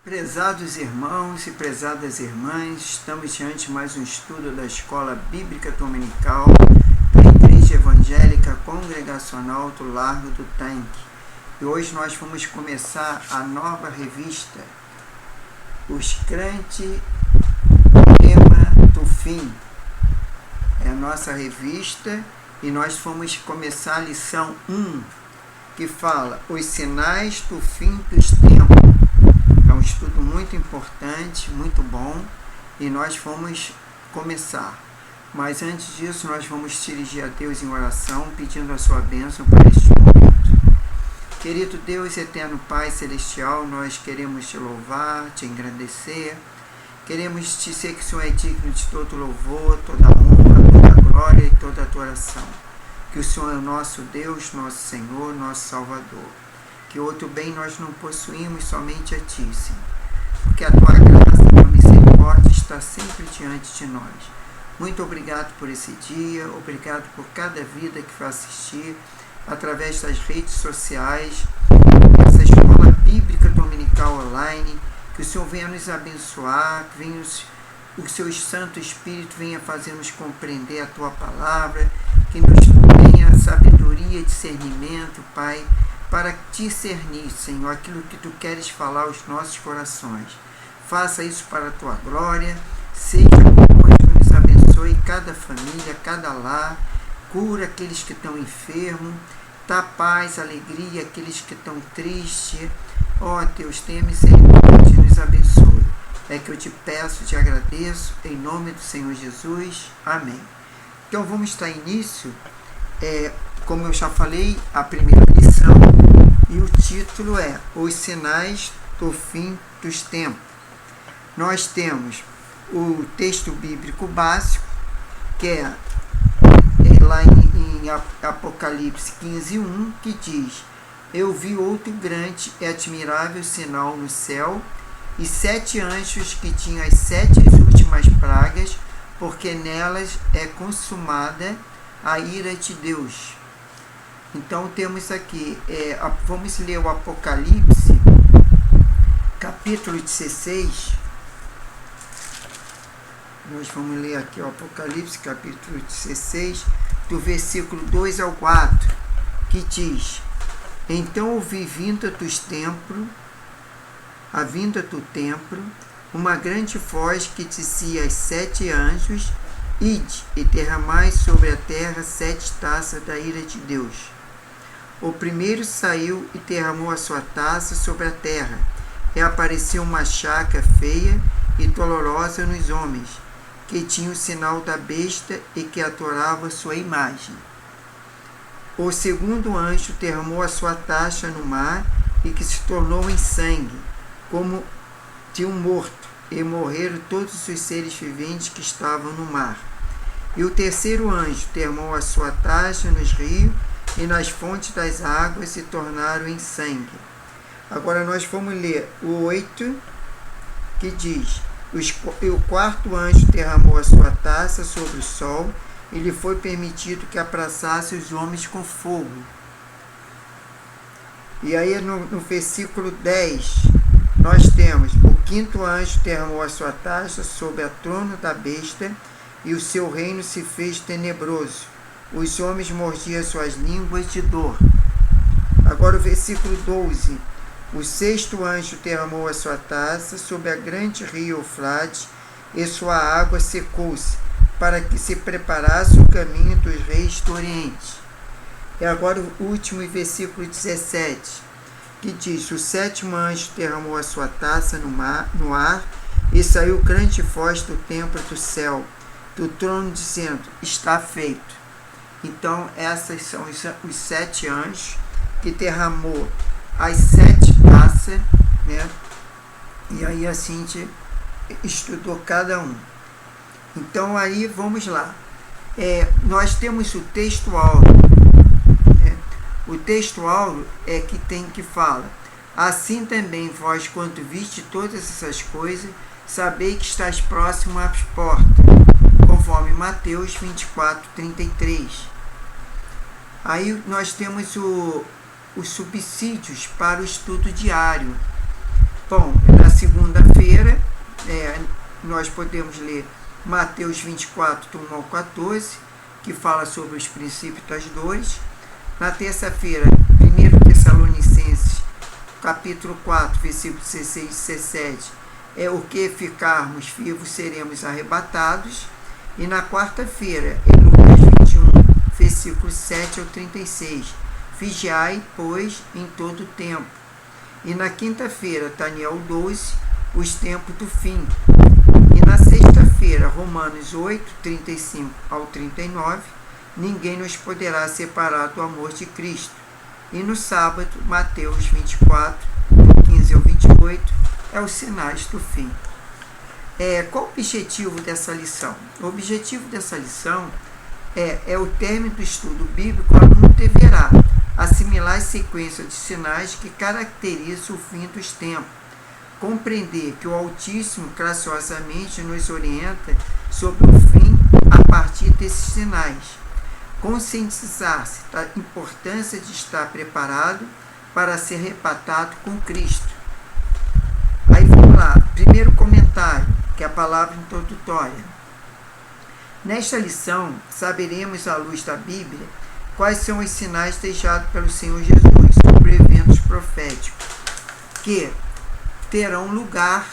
Prezados irmãos e prezadas irmãs, estamos diante de mais um estudo da Escola Bíblica Dominical da Igreja Evangélica Congregacional do Largo do Tanque. E hoje nós vamos começar a nova revista, Os Crentes Tema do Fim. É a nossa revista e nós vamos começar a lição 1, que fala Os Sinais do Fim dos Tempos. É um estudo muito importante, muito bom, e nós vamos começar. Mas antes disso, nós vamos dirigir a Deus em oração, pedindo a sua bênção para este momento. Querido Deus, eterno Pai Celestial, nós queremos te louvar, te agradecer. Queremos te dizer que o Senhor é digno de todo louvor, toda honra, toda glória e toda adoração. Que o Senhor é o nosso Deus, nosso Senhor, nosso Salvador. Que outro bem nós não possuímos, somente a Ti, Senhor. Porque a Tua graça e a Tua misericórdia está sempre diante de nós. Muito obrigado por esse dia, obrigado por cada vida que vai assistir através das redes sociais, essa Escola Bíblica Dominical Online. Que o Senhor venha nos abençoar, que o Seu Santo Espírito venha fazer-nos compreender a Tua Palavra, que nos tenha sabedoria e discernimento, Pai, para discernir, Senhor, aquilo que Tu queres falar aos nossos corações. Faça isso para a Tua glória, seja conosco, nos abençoe cada família, cada lar, cura aqueles que estão enfermos, dá paz, alegria àqueles que estão tristes. Ó Deus, tenha misericórdia, nos abençoe. É que eu te peço, te agradeço, em nome do Senhor Jesus. Amém. Então vamos dar início, como eu já falei, a primeira lição, e o título é Os Sinais do Fim dos Tempos. Nós temos o texto bíblico básico, que é lá em Apocalipse 15:1, que diz: Eu vi outro grande e admirável sinal no céu, e 7 anjos que tinham as 7 últimas pragas, porque nelas é consumada a ira de Deus. Então temos aqui, vamos ler o Apocalipse, capítulo 16. Nós vamos ler aqui o Apocalipse, capítulo 16, do versículo 2 ao 4, que diz: Então ouvi a vinda do templo, uma grande voz que dizia aos 7 anjos: Ide e derramai sobre a terra 7 taças da ira de Deus. O primeiro saiu e derramou a sua taça sobre a terra, e apareceu uma chaga feia e dolorosa nos homens, que tinham o sinal da besta e que adoravam sua imagem. O segundo anjo derramou a sua taça no mar, e que se tornou em sangue, como de um morto, e morreram todos os seres viventes que estavam no mar. E o terceiro anjo derramou a sua taça nos rios, e nas fontes das águas se tornaram em sangue. Agora nós vamos ler o 8, que diz: E o quarto anjo derramou a sua taça sobre o sol, e lhe foi permitido que abraçasse os homens com fogo. E aí no versículo 10, nós temos: O quinto anjo derramou a sua taça sobre o trono da besta, e o seu reino se fez tenebroso. Os homens mordiam suas línguas de dor. Agora o versículo 12. O sexto anjo derramou a sua taça sobre a grande rio Eufrates, e sua água secou-se, para que se preparasse o caminho dos reis do Oriente. E agora o último versículo 17, que diz: O sétimo anjo derramou a sua taça no ar, e saiu grande voz do templo do céu, do trono, dizendo: Está feito. Então, esses são os 7 anjos que derramou as 7 taças, né? E aí assim a gente estudou cada um. Então, aí vamos lá. Nós temos o texto áureo. Né? O texto áureo é que fala: Assim também vós, quando viste todas essas coisas, sabei que estás próximo às portas, conforme Mateus 24:33. Aí nós temos os subsídios para o estudo diário. Bom, segunda-feira, nós podemos ler Mateus 24, do 1 ao 14, que fala sobre os princípios das dores. Na terça-feira, 1 Tessalonicenses, capítulo 4, versículos 16 e 17, o que ficarmos vivos seremos arrebatados. E na quarta-feira, Lucas 21, versículos 7 ao 36, vigiai, pois, em todo o tempo. E na quinta-feira, Daniel 12, os tempos do fim. E na sexta-feira, Romanos 8, 35 ao 39, ninguém nos poderá separar do amor de Cristo. E no sábado, Mateus 24, 15 ao 28, os sinais do fim. Qual o objetivo dessa lição? O objetivo dessa lição é o término do estudo bíblico. O aluno deverá assimilar as sequências de sinais que caracterizam o fim dos tempos, compreender que o Altíssimo graciosamente nos orienta sobre o fim a partir desses sinais, conscientizar-se da importância de estar preparado para ser arrebatado com Cristo. Aí vamos lá, primeiro comentário, que é a palavra introdutória. Nesta lição, saberemos à luz da Bíblia quais são os sinais deixados pelo Senhor Jesus sobre eventos proféticos que terão lugar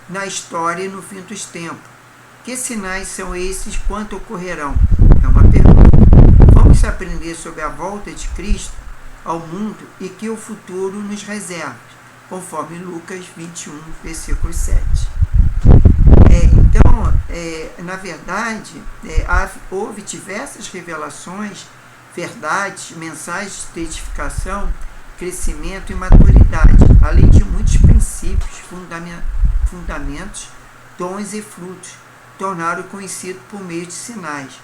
na história e no fim dos tempos. Que sinais são esses? Quando ocorrerão? É uma pergunta. Vamos aprender sobre a volta de Cristo ao mundo e que o futuro nos reserva, conforme Lucas 21, versículo 7. Na verdade, houve diversas revelações, verdades, mensagens de edificação, crescimento e maturidade, além de muitos princípios, fundamentos, dons e frutos, tornaram conhecido por meio de sinais.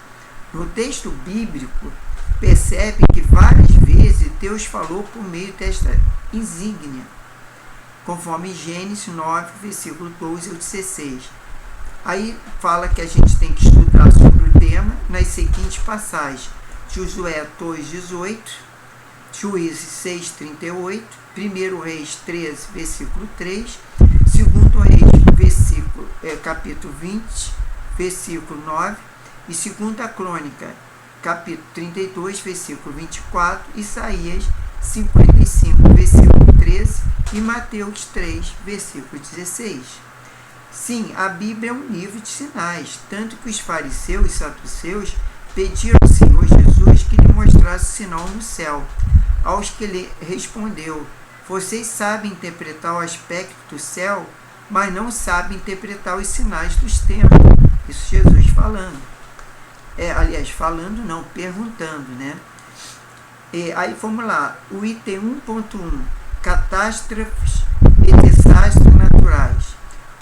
No texto bíblico, percebe que várias vezes Deus falou por meio desta insígnia, conforme Gênesis 9, versículo 12 ao 16. Aí fala que a gente tem que estudar sobre o tema nas seguintes passagens: Josué 2, 18, Juízes 6, 38, 1 Reis 13, versículo 3, 2 Reis, capítulo 20, versículo 9, e 2 Crônica, capítulo 32, versículo 24, Isaías 55, versículo 13, e Mateus 3, versículo 16. Sim, a Bíblia é um livro de sinais, tanto que os fariseus e saduceus pediram ao Senhor Jesus que lhe mostrasse o sinal no céu, aos que ele respondeu: vocês sabem interpretar o aspecto do céu, mas não sabem interpretar os sinais dos tempos. Isso Jesus falando. Falando não, perguntando, né? Aí vamos lá, o item 1.1, catástrofes e desastres naturais.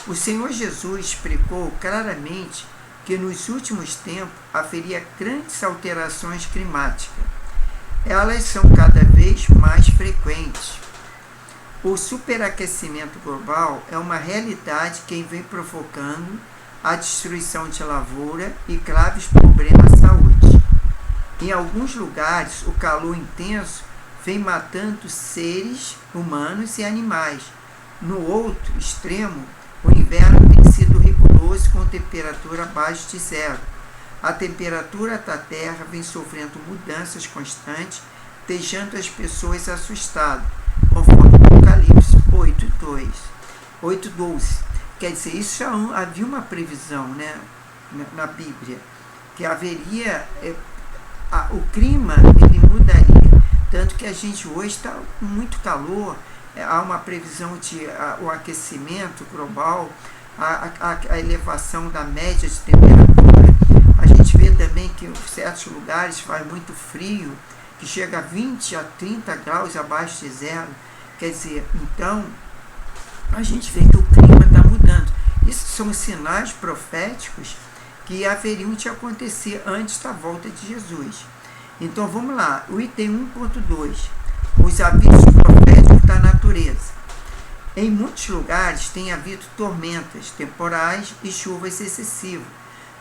O Senhor Jesus explicou claramente que nos últimos tempos haveria grandes alterações climáticas. Elas são cada vez mais frequentes. O superaquecimento global é uma realidade que vem provocando a destruição de lavoura e graves problemas à saúde. Em alguns lugares, o calor intenso vem matando seres humanos e animais. No outro extremo, o inverno tem sido rigoroso com temperatura abaixo de zero. A temperatura da Terra vem sofrendo mudanças constantes, deixando as pessoas assustadas, conforme Apocalipse 8:12. Quer dizer, isso já havia uma previsão, né, na Bíblia, que haveria, o clima ele mudaria, tanto que a gente hoje está com muito calor. Há uma previsão de o aquecimento global, a elevação da média de temperatura. A gente vê também que em certos lugares faz muito frio, que chega a 20 a 30 graus abaixo de zero. Quer dizer, então, a gente vê que o clima está mudando. Isso são sinais proféticos que haveriam de acontecer antes da volta de Jesus. Então, vamos lá, o item 1.2. Os avisos proféticos da natureza. Em muitos lugares tem havido tormentas temporais e chuvas excessivas,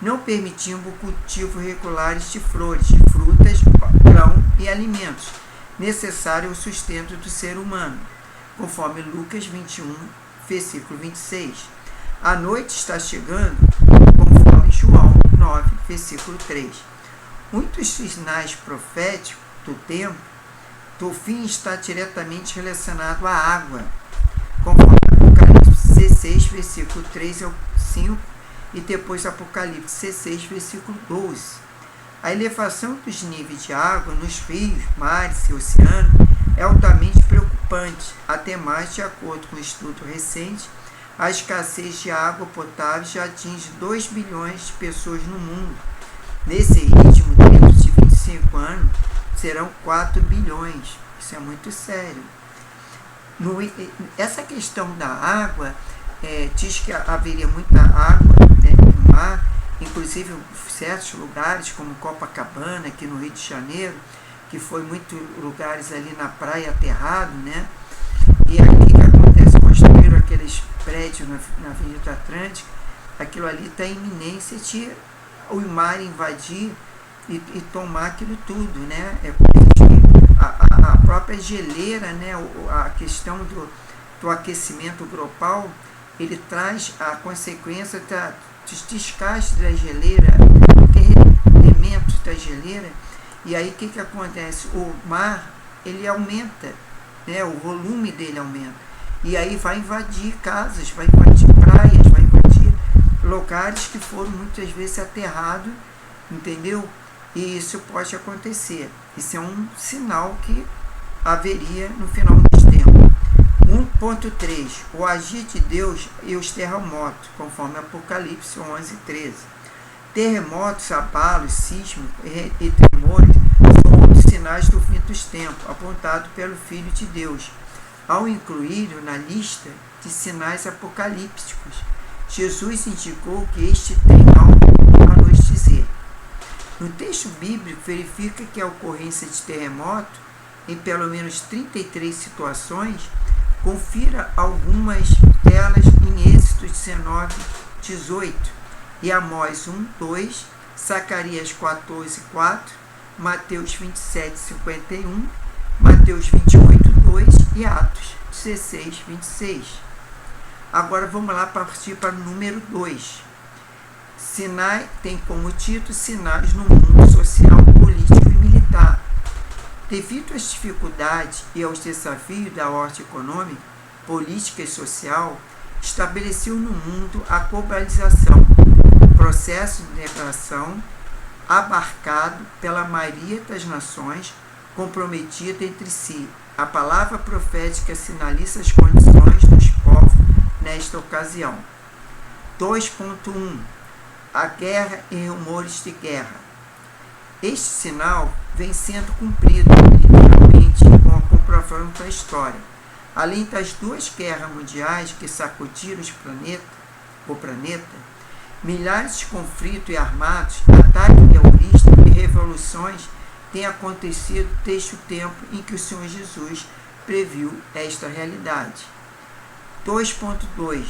não permitindo o cultivo regulares de flores, frutas, grão e alimentos, necessário ao sustento do ser humano, conforme Lucas 21, versículo 26. A noite está chegando, conforme João 9, versículo 3. Muitos sinais proféticos do tempo, do fim, está diretamente relacionado à água, conforme Apocalipse 16, versículo 3 ao 5, e depois Apocalipse 16, versículo 12. A elevação dos níveis de água nos rios, mares e oceanos é altamente preocupante, até mais, de acordo com um estudo recente, a escassez de água potável já atinge 2 bilhões de pessoas no mundo. Nesse ritmo, dentro de 25 anos, serão 4 bilhões. Isso é muito sério. Essa questão da água, diz que haveria muita água, né, no mar, inclusive em certos lugares, como Copacabana, aqui no Rio de Janeiro, que foi muitos lugares ali na praia aterrado, né? E aí o que acontece? Construíram aqueles prédios na Avenida Atlântica, aquilo ali está em iminência de o mar invadir e tomar aquilo tudo, né? É a própria geleira, né? A questão do aquecimento global, ele traz a consequência dos desgastes da geleira, derretimentos da geleira. E aí o que acontece? O mar, ele aumenta, né? O volume dele aumenta. E aí vai invadir casas, vai invadir praias, vai invadir lugares que foram muitas vezes aterrados, entendeu? E isso pode acontecer. Isso é um sinal que haveria no final dos tempos. 1.3. O agir de Deus e os terremotos, conforme Apocalipse 11, 13. Terremotos, abalos, sísmicos e tremores são outros sinais do fim dos tempos, apontados pelo Filho de Deus, ao incluí-lo na lista de sinais apocalípticos. Jesus indicou que este tem algo a nos dizer. No texto bíblico, verifica que a ocorrência de terremoto, em pelo menos 33 situações, confira algumas delas em Êxodo 19, 18, e Amós 1, 2, Zacarias 14, 4, Mateus 27, 51, Mateus 28, 2 e Atos 16, 26. Agora vamos lá partir para o número 2. Sinai tem como título Sinais no mundo social, político e militar. Devido às dificuldades e aos desafios da ordem econômica, política e social, estabeleceu no mundo a globalização, processo de integração abarcado pela maioria das nações comprometidas entre si. A palavra profética sinaliza as condições dos povos nesta ocasião. 2.1. A guerra e rumores de guerra. Este sinal vem sendo cumprido, literalmente, com a comprovação da história. Além das 2 guerras mundiais que sacudiram o planeta, milhares de conflitos armados, ataques terroristas e revoluções têm acontecido desde o tempo em que o Senhor Jesus previu esta realidade. 2.2.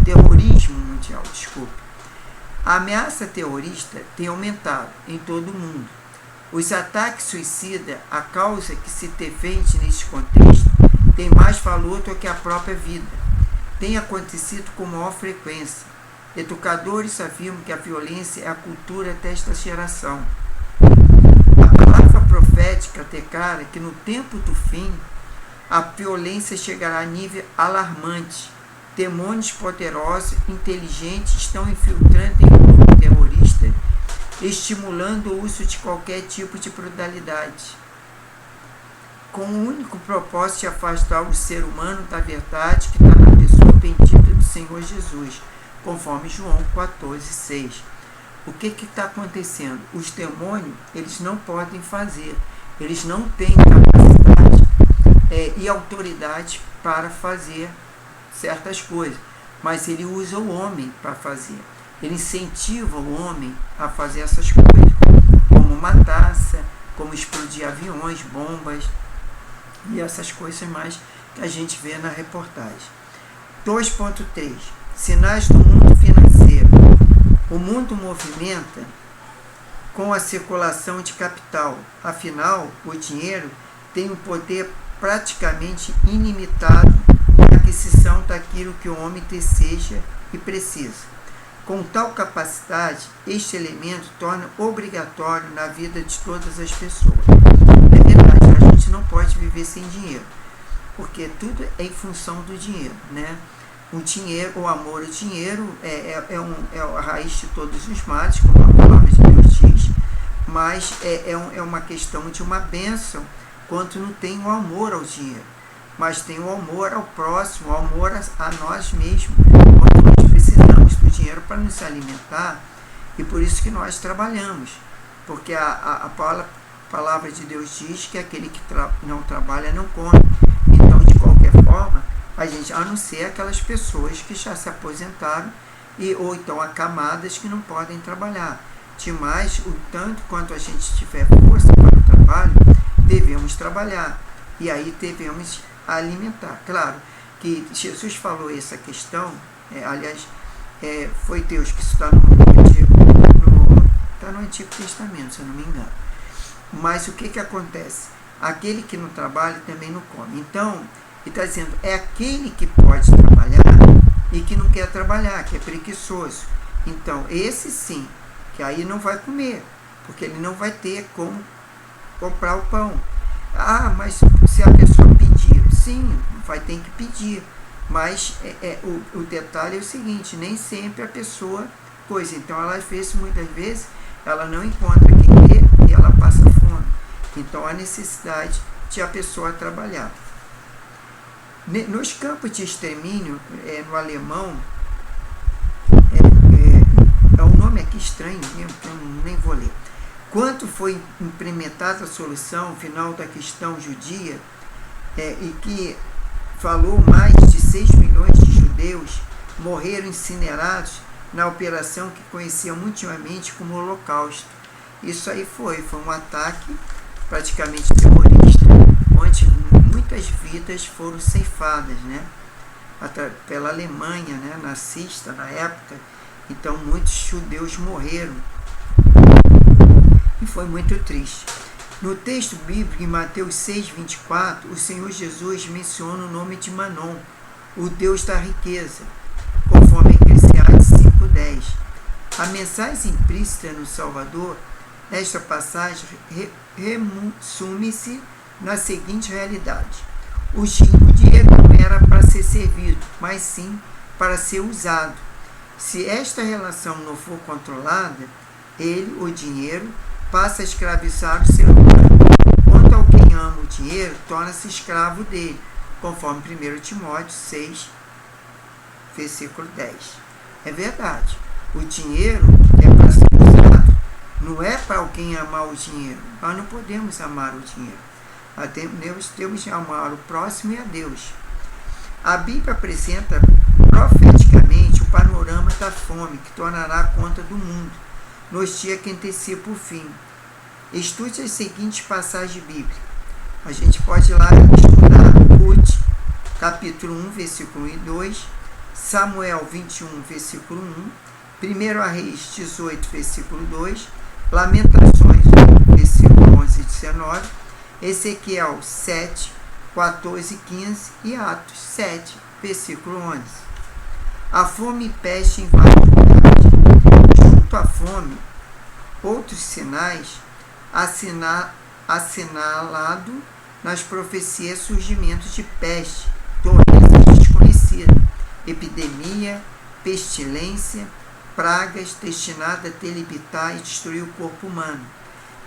Terrorismo mundial. A ameaça terrorista tem aumentado em todo o mundo. Os ataques suicidas, a causa que se defende neste contexto, tem mais valor do que a própria vida. Tem acontecido com maior frequência. Educadores afirmam que a violência é a cultura desta geração. A palavra profética declara que no tempo do fim, a violência chegará a nível alarmante. Demônios poderosos, inteligentes, estão infiltrando em grupo terrorista, estimulando o uso de qualquer tipo de brutalidade, com o único propósito de afastar o ser humano da verdade que está na pessoa bendita do Senhor Jesus, conforme João 14, 6. O que está acontecendo? Os demônios, eles não podem fazer, eles não têm capacidade e autoridade para fazer certas coisas, mas ele usa o homem para fazer. Ele incentiva o homem a fazer essas coisas, como matar, como explodir aviões, bombas e essas coisas mais que a gente vê na reportagem. 2.3. Sinais do mundo financeiro. O mundo movimenta com a circulação de capital. Afinal, o dinheiro tem um poder praticamente ilimitado para que se aquisição daquilo que o homem deseja e precisa. Com tal capacidade, este elemento torna obrigatório na vida de todas as pessoas. É verdade, a gente não pode viver sem dinheiro, porque tudo é em função do dinheiro, né? O dinheiro, o amor ao dinheiro é a raiz de todos os males, como a palavra de Deus diz, mas é uma questão de uma bênção quando não tem o amor ao dinheiro, mas tem o amor ao próximo, o amor a nós mesmos, quando nós precisamos do dinheiro para nos alimentar, e por isso que nós trabalhamos, porque a palavra de Deus diz que aquele que não trabalha não come. Então, de qualquer forma, a gente, a não ser aquelas pessoas que já se aposentaram ou então acamadas que não podem trabalhar. Demais, o tanto quanto a gente tiver força para o trabalho, devemos trabalhar e aí devemos alimentar. Claro que Jesus falou essa questão, foi Deus que está no Antigo Testamento, se eu não me engano. Mas o que acontece? Aquele que não trabalha também não come. Então, ele está dizendo, é aquele que pode trabalhar e que não quer trabalhar, que é preguiçoso. Então, esse sim, que aí não vai comer, porque ele não vai ter como comprar o pão. Ah, mas se a pessoa pedir, sim, vai ter que pedir. Mas o detalhe é o seguinte, nem sempre a pessoa coisa. Então, muitas vezes, ela não encontra quem dê e ela passa fome. Então, há necessidade de a pessoa trabalhar. Nos campos de extermínio, no alemão, um nome aqui estranho mesmo, que eu nem vou ler. Quando foi implementada a solução final da questão judia, e que falou mais de 6 milhões de judeus morreram incinerados na operação que conheciam intimamente como Holocausto. Isso aí foi um ataque praticamente terrorista, onde muitas vidas foram ceifadas, né? Pela Alemanha, né? Nazista na época. Então muitos judeus morreram e foi muito triste. No texto bíblico, em Mateus 6,24, o Senhor Jesus menciona o nome de Manom, o Deus da riqueza, conforme Eclesiastes 5,10. A mensagem implícita no Salvador, nesta passagem, resume-se na seguinte realidade. O dinheiro não era para ser servido, mas sim para ser usado. Se esta relação não for controlada, ele, o dinheiro, passa a escravizar o ser humano. Quanto ao quem ama o dinheiro, torna-se escravo dele, conforme 1 Timóteo 6, versículo 10. É verdade, o dinheiro é para ser usado, não é para alguém amar o dinheiro. Nós não podemos amar o dinheiro. Nós temos de amar o próximo e a Deus. A Bíblia apresenta profeticamente o panorama da fome que tornará conta do mundo nos dias que antecipam o fim. Estude as seguintes passagens bíblicas. A gente pode ir lá estudar Ruth, capítulo 1, versículo 1 e 2, Samuel 21, versículo 1, 1 Reis 18, versículo 2, Lamentações, versículo 11 e 19, Ezequiel 7, 14 e 15 e Atos 7, versículo 11. A fome e peste em vários lugares. Junto à fome, outros sinais assinalado nas profecias surgimento de peste, doenças desconhecidas, epidemia, pestilência, pragas destinadas a debilitar e destruir o corpo humano.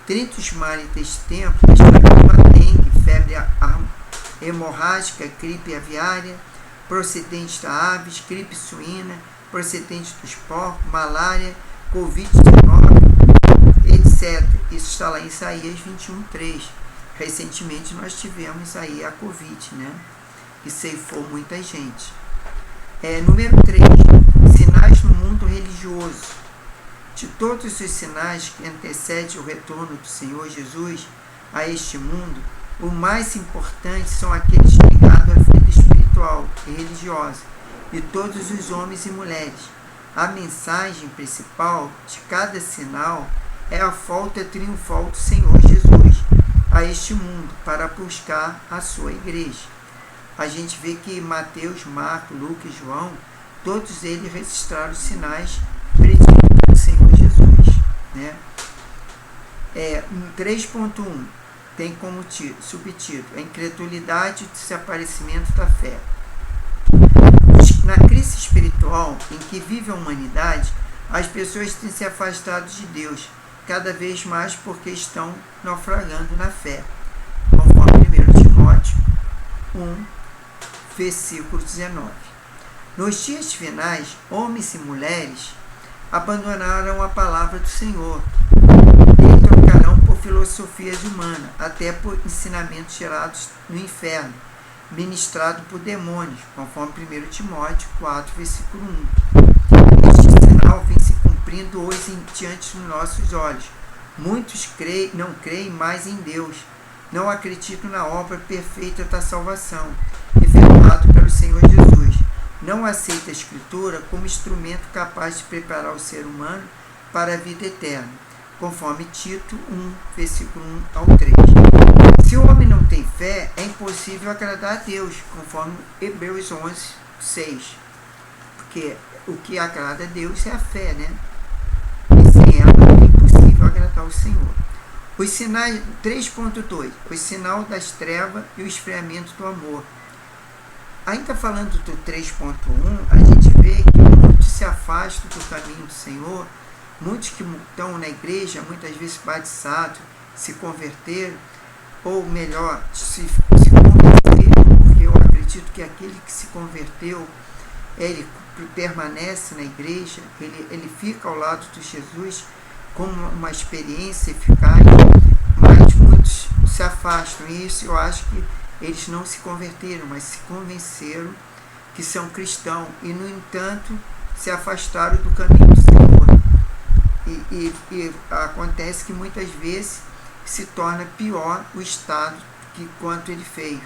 Dentre os males deste tempo, destacando a dengue, febre hemorrágica, gripe aviária, procedente da aves, gripe suína, procedente dos porcos, malária, Covid-19, etc. Isso está lá em Isaías 21:3. Recentemente nós tivemos aí a Covid, né? Que ceifou muita gente. Número 3. Sinais no mundo religioso. De todos os sinais que antecedem o retorno do Senhor Jesus a este mundo, o mais importante são aqueles ligados à vida espiritual e religiosa de todos os homens e mulheres. A mensagem principal de cada sinal é a volta triunfal do Senhor Jesus a este mundo para buscar a sua igreja. a gente vê que Mateus, Marcos, Lucas e João, todos eles registraram os sinais preditos do Senhor Jesus, né? 3.1 tem como subtítulo a incredulidade e o desaparecimento da fé. Na crise espiritual em que vive a humanidade, as pessoas têm se afastado de Deus cada vez mais porque estão naufragando na fé, conforme 1 Timóteo 1, versículo 19. Nos dias finais, homens e mulheres abandonaram a palavra do Senhor e trocarão por filosofias humanas, até por ensinamentos gerados no inferno, ministrado por demônios, conforme 1 Timóteo 4, versículo 1. Este sinal vem se cumprindo hoje diante dos nossos olhos. Muitos não creem mais em Deus, não acreditam na obra perfeita da salvação, efetuada pelo Senhor Jesus. Não aceita a Escritura como instrumento capaz de preparar o ser humano para a vida eterna, conforme Tito 1, versículo 1 ao 3. Se o homem não tem fé, é impossível agradar a Deus, conforme Hebreus 11, 6. Porque o que agrada a Deus é a fé, né? E sem ela é impossível agradar o Senhor. Os sinais, 3.2, o sinal das trevas e o esfriamento do amor. Ainda falando do 3.1, a gente vê que muitos se afastam do caminho do Senhor, muitos que estão na igreja, muitas vezes batizados, se converteram, ou melhor, se converteram, porque eu acredito que aquele que se converteu, ele permanece na igreja, ele fica ao lado de Jesus como uma experiência eficaz, mas muitos se afastam, e isso eu acho que eles não se converteram, mas se convenceram que são cristãos, e no entanto se afastaram do caminho do Senhor. E acontece que muitas vezes se torna pior o estado que quanto ele veio.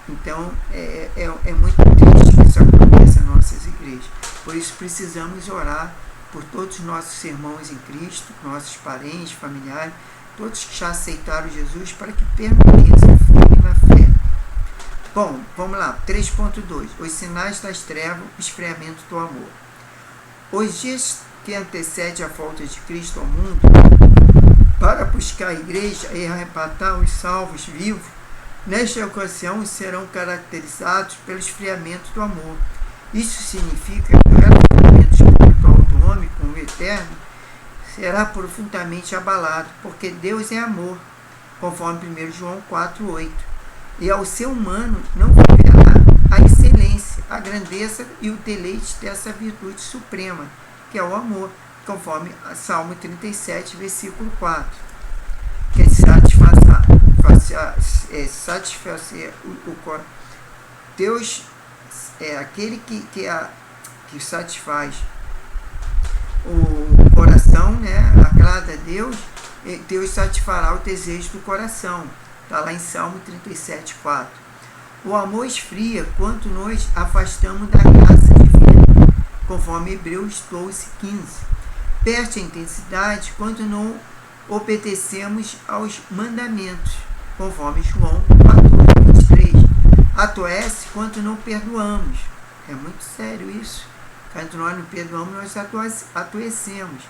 Então é muito triste que isso aconteça nas nossas igrejas. Por isso precisamos orar por todos os nossos irmãos em Cristo, nossos parentes, familiares, todos que já aceitaram Jesus, para que permaneçam firmes na fé. Bom, vamos lá, 3.2, os sinais das trevas, o esfriamento do amor. Os dias que antecedem a volta de Cristo ao mundo, para buscar a igreja e arrebatar os salvos vivos, nesta ocasião serão caracterizados pelo esfriamento do amor. Isso significa que o relacionamento espiritual do homem com o Eterno será profundamente abalado, porque Deus é amor, conforme 1 João 4,8. E ao ser humano não viverá a excelência, a grandeza e o deleite dessa virtude suprema, que é o amor, conforme Salmo 37, versículo 4. Que satisfazer o coração. Deus é aquele que satisfaz o coração, né? Agrada a Deus, e Deus satisfará o desejo do coração. Está lá em Salmo 37, 4. O amor esfria quanto nos afastamos da graça divina, conforme Hebreus 12, 15. Perde a intensidade quando não obedecemos aos mandamentos, conforme João 4, 23. Adoece quando não perdoamos. É muito sério isso. Quando nós não perdoamos, nós adoecemos,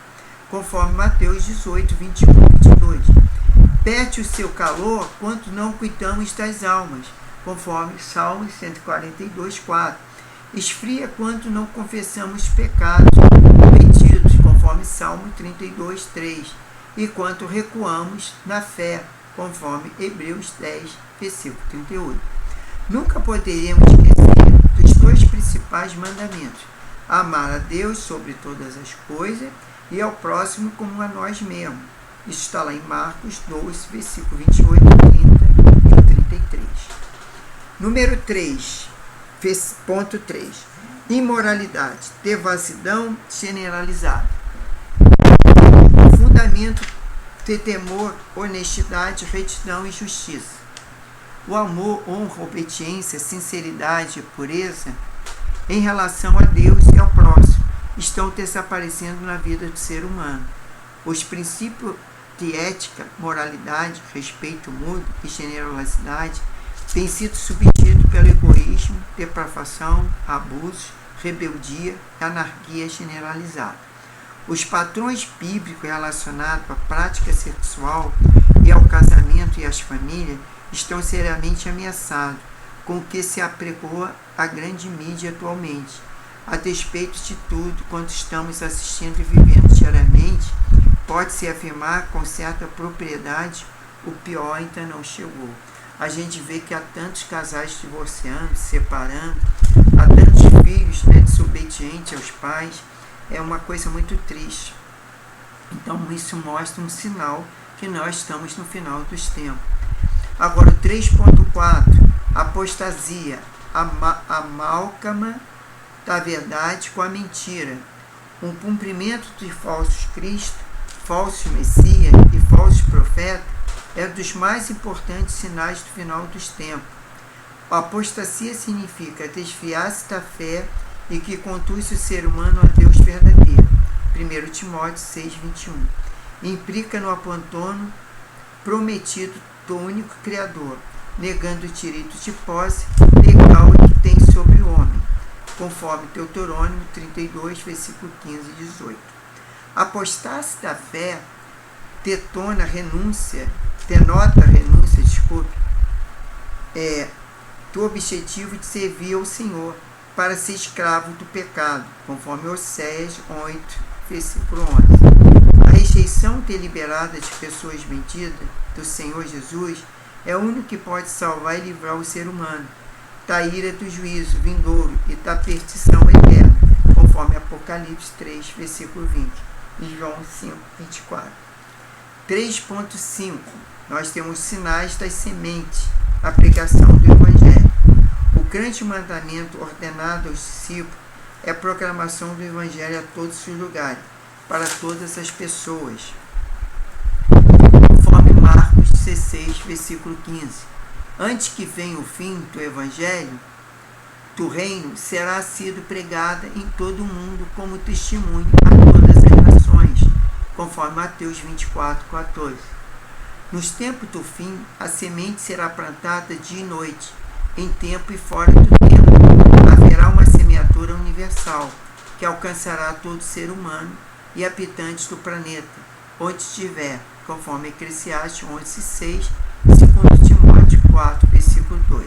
conforme Mateus 18, 21 e 22. Perde o seu calor quando não cuidamos das almas, conforme Salmo 142, 4. Esfria quando não confessamos pecados cometidos, conforme Salmo 32, 3. E quando recuamos na fé, conforme Hebreus 10, versículo 38. Nunca poderíamos esquecer dos dois principais mandamentos: amar a Deus sobre todas as coisas e ao próximo como a nós mesmos. Isso está lá em Marcos 12, versículo 28, 30 e 33. Número 3, ponto 3. Imoralidade, devassidão generalizada. O fundamento de temor, honestidade, retidão e justiça. O amor, honra, obediência, sinceridade e pureza em relação a Deus e ao próximo estão desaparecendo na vida do ser humano. Os princípios de ética, moralidade, respeito mútuo e generosidade têm sido substituídos pelo egoísmo egoísmo, depravação, abusos, rebeldia e anarquia generalizada. Os padrões bíblicos relacionados à prática sexual e ao casamento e às famílias estão seriamente ameaçados com o que se apregoa a grande mídia atualmente. A despeito de tudo quanto estamos assistindo e vivendo diariamente, pode-se afirmar com certa propriedade: o pior ainda não chegou. A gente vê que há tantos casais divorciando, separando, há tantos filhos desobedientes aos pais. É uma coisa muito triste. Então isso mostra um sinal que nós estamos no final dos tempos. Agora, 3.4, apostasia, amálgama da verdade com a mentira, um cumprimento de falsos Cristo, falsos Messias e falsos profetas é um dos mais importantes sinais do final dos tempos. A apostasia significa desviar-se da fé e que conduz o ser humano a Deus verdadeiro. 1 Timóteo 6:21. Implica no abandono prometido do único Criador, negando o direito de posse legal que tem sobre o homem, conforme Deuteronômio 32, versículo 15 e 18. Apostar-se da fé denota renúncia, do objetivo de servir ao Senhor, para ser escravo do pecado, conforme Oséias 8, versículo 11. A rejeição deliberada de pessoas vendidas do Senhor Jesus é o único que pode salvar e livrar o ser humano da ira do juízo vindouro e da perdição eterna, conforme Apocalipse 3, versículo 20 e João 5, 24. 3.5. Nós temos sinais das sementes, a pregação do Evangelho. O grande mandamento ordenado aos discípulos é a proclamação do Evangelho a todos os lugares, para todas as pessoas, conforme Marcos 16, versículo 15. Antes que venha o fim do Evangelho, do reino será sido pregada em todo o mundo como testemunho a todas as nações, conforme Mateus 24, 14. Nos tempos do fim, a semente será plantada dia e noite, em tempo e fora do tempo. Haverá uma semeadura universal, que alcançará todo ser humano e habitantes do planeta, onde estiver, conforme Eclesiastes 11:6 e 2 Timóteo 4, versículo 2.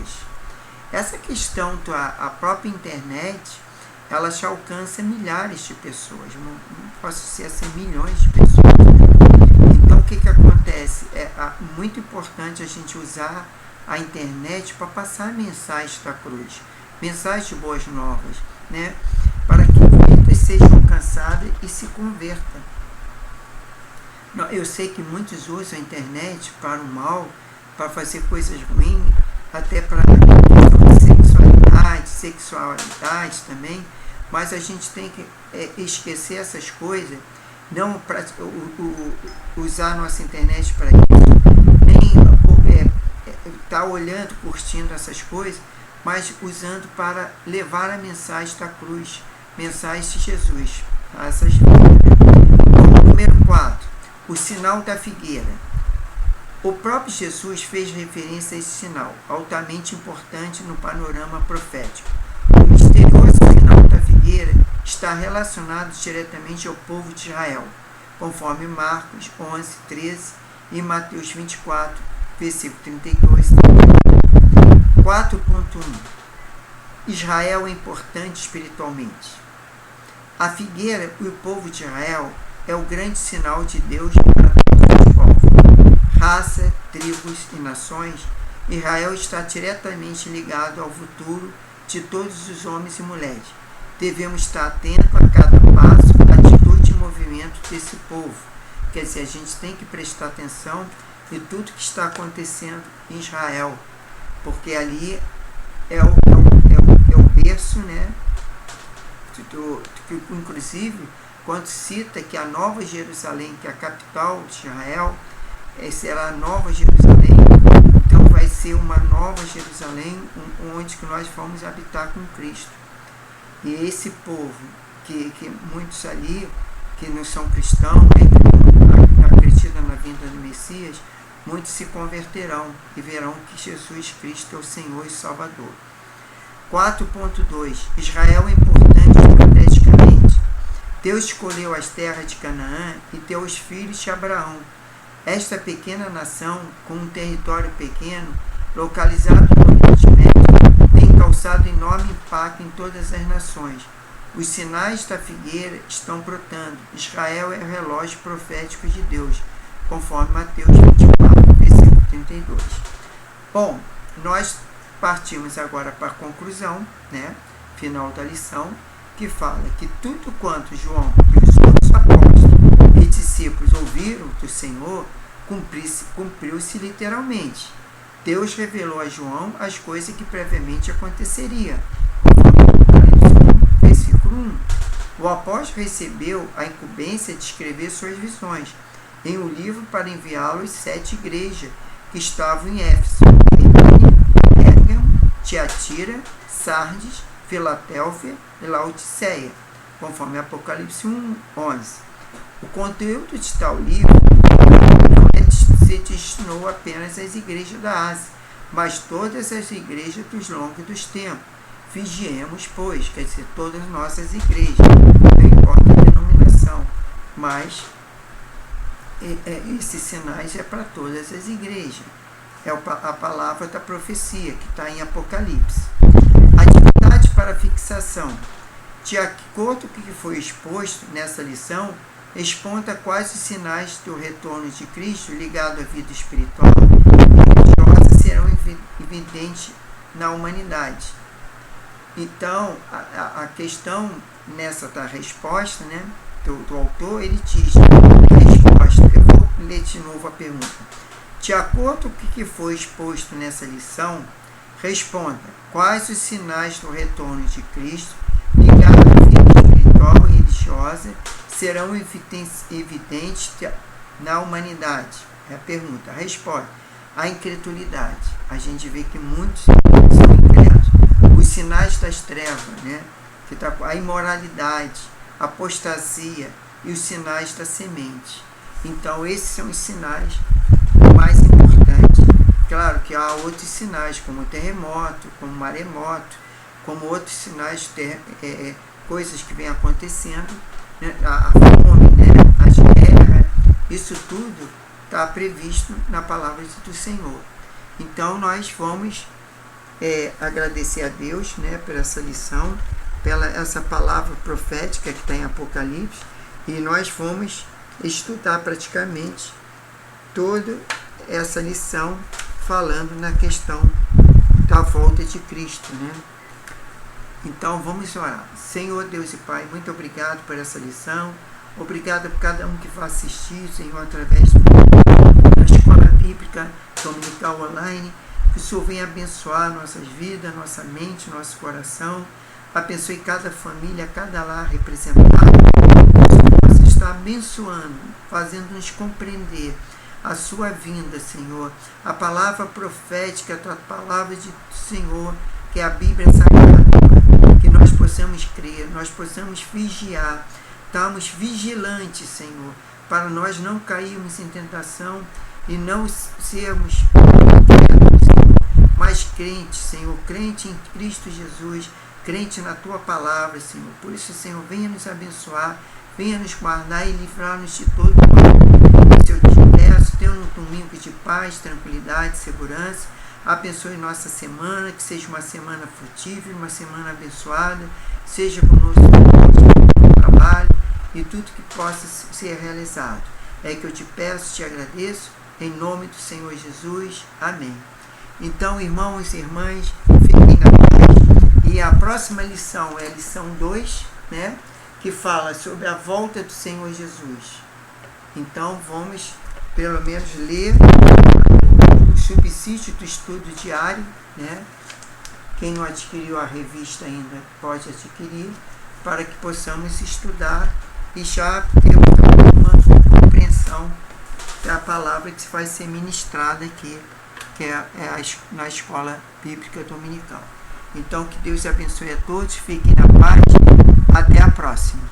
Essa questão da própria internet, ela já alcança milhares de pessoas, não posso dizer assim, milhões de pessoas. Então, o que acontece? É muito importante a gente usar a internet para passar a mensagem da cruz, mensagem de boas novas, né? Para que vidas sejam alcançadas e se convertam. Eu sei que muitos usam a internet para o mal, para fazer coisas ruins, até para sexualidade também, mas a gente tem que esquecer essas coisas, não para usar a nossa internet para isso, nem estar olhando, curtindo essas coisas, mas usando para levar a mensagem da cruz, mensagem de Jesus a essas vidas. Número 4, o sinal da figueira. O próprio Jesus fez referência a esse sinal, altamente importante no panorama profético. O misterioso sinal da figueira está relacionado diretamente ao povo de Israel, conforme Marcos 11, 13 e Mateus 24, versículo 32. 4.1. Israel é importante espiritualmente. A figueira e o povo de Israel é o grande sinal de Deus para todos os povos, raça, tribos e nações. Israel está diretamente ligado ao futuro de todos os homens e mulheres. Devemos estar atentos a cada passo, atitude e movimento desse povo. Quer dizer, a gente tem que prestar atenção em tudo que está acontecendo em Israel, porque ali é o berço, né? Inclusive, quando cita que a Nova Jerusalém, que é a capital de Israel, será a Nova Jerusalém, então vai ser uma Nova Jerusalém onde que nós vamos habitar com Cristo. E esse povo, que muitos ali, que não são cristãos, né, que não acreditam na vinda do Messias, muitos se converterão e verão que Jesus Cristo é o Senhor e Salvador. 4.2 Israel é importante estrategicamente. Deus escolheu as terras de Canaã e deu os filhos de Abraão. Esta pequena nação, com um território pequeno, localizado no Oriente Médio, tem causado enorme impacto em todas as nações. Os sinais da figueira estão brotando. Israel é o relógio profético de Deus, conforme Mateus 24, versículo 32. Bom, nós partimos agora para a conclusão, final da lição, que fala que tudo quanto João e os outros apóstolos e discípulos ouviram do Senhor, cumpriu-se literalmente. Deus revelou a João as coisas que previamente aconteceriam. Versículo 1. O apóstolo recebeu a incumbência de escrever suas visões em um livro para enviá-lo às 7 igrejas que estavam em Éfeso, Pérgamo, Tiatira, Sardes, Filadélfia e Laodiceia, conforme Apocalipse 1:11. O conteúdo de tal livro não se destinou apenas às igrejas da Ásia, mas todas as igrejas dos longos dos tempos. Vigiemos, pois, quer dizer, todas as nossas igrejas, não importa a denominação, mas esses sinais é para todas as igrejas. É a palavra da profecia que está em Apocalipse. Atividade para fixação. De acordo com o que foi exposto nessa lição, exponta quais os sinais do retorno de Cristo ligado à vida espiritual e religiosa serão evidentes na humanidade. Então, a questão nessa da resposta, do autor, ele diz, a resposta, eu vou ler de novo a pergunta. De acordo com o que foi exposto nessa lição, responda quais os sinais do retorno de Cristo ligados à vida espiritual e religiosa serão evidentes na humanidade. É a pergunta. A resposta, a incredulidade. A gente vê que muitos são incrédulos. Os sinais das trevas, que tá, a imoralidade, a apostasia e os sinais da semente. Então, esses são os sinais mais importantes. Claro que há outros sinais, como terremoto, como maremoto, como outros sinais, coisas que vêm acontecendo, a fome, as guerras, isso tudo está previsto na palavra do Senhor. Então, nós vamos agradecer a Deus por essa lição, pela essa palavra profética que está em Apocalipse, e nós vamos estudar praticamente toda essa lição falando na questão da volta de Cristo, Então vamos orar. Senhor Deus e Pai, muito obrigado por essa lição, obrigado por cada um que vai assistir, Senhor, através da Escola Bíblica Dominical Online, que o Senhor venha abençoar nossas vidas, nossa mente, nosso coração, abençoe cada família, cada lar representado, você está abençoando, fazendo-nos compreender a sua vinda, Senhor, a palavra profética, a tua palavra de Senhor, que é a Bíblia Sagrada, que nós possamos crer, nós possamos vigiar, estamos vigilantes, Senhor, para nós não cairmos em tentação e não sermos mas crentes, Senhor, crente em Cristo Jesus, crente na tua palavra, Senhor. Por isso, Senhor, venha nos abençoar, venha nos guardar e livrar-nos de todo mal. Eu te peço, tenha um domingo de paz, tranquilidade, segurança. Abençoe nossa semana, que seja uma semana frutífera, uma semana abençoada, seja conosco no trabalho e tudo que possa ser realizado. É que eu te peço, te agradeço, em nome do Senhor Jesus. Amém. Então, irmãos e irmãs, fiquem na paz. E a próxima lição é a lição 2, que fala sobre a volta do Senhor Jesus. Então, vamos pelo menos ler o subsídio do estudo diário, Quem não adquiriu a revista ainda pode adquirir, para que possamos estudar e já ter uma compreensão da palavra que vai ser ministrada aqui, que é na Escola Bíblica Dominical. Então, que Deus abençoe a todos, fiquem na paz, até a próxima.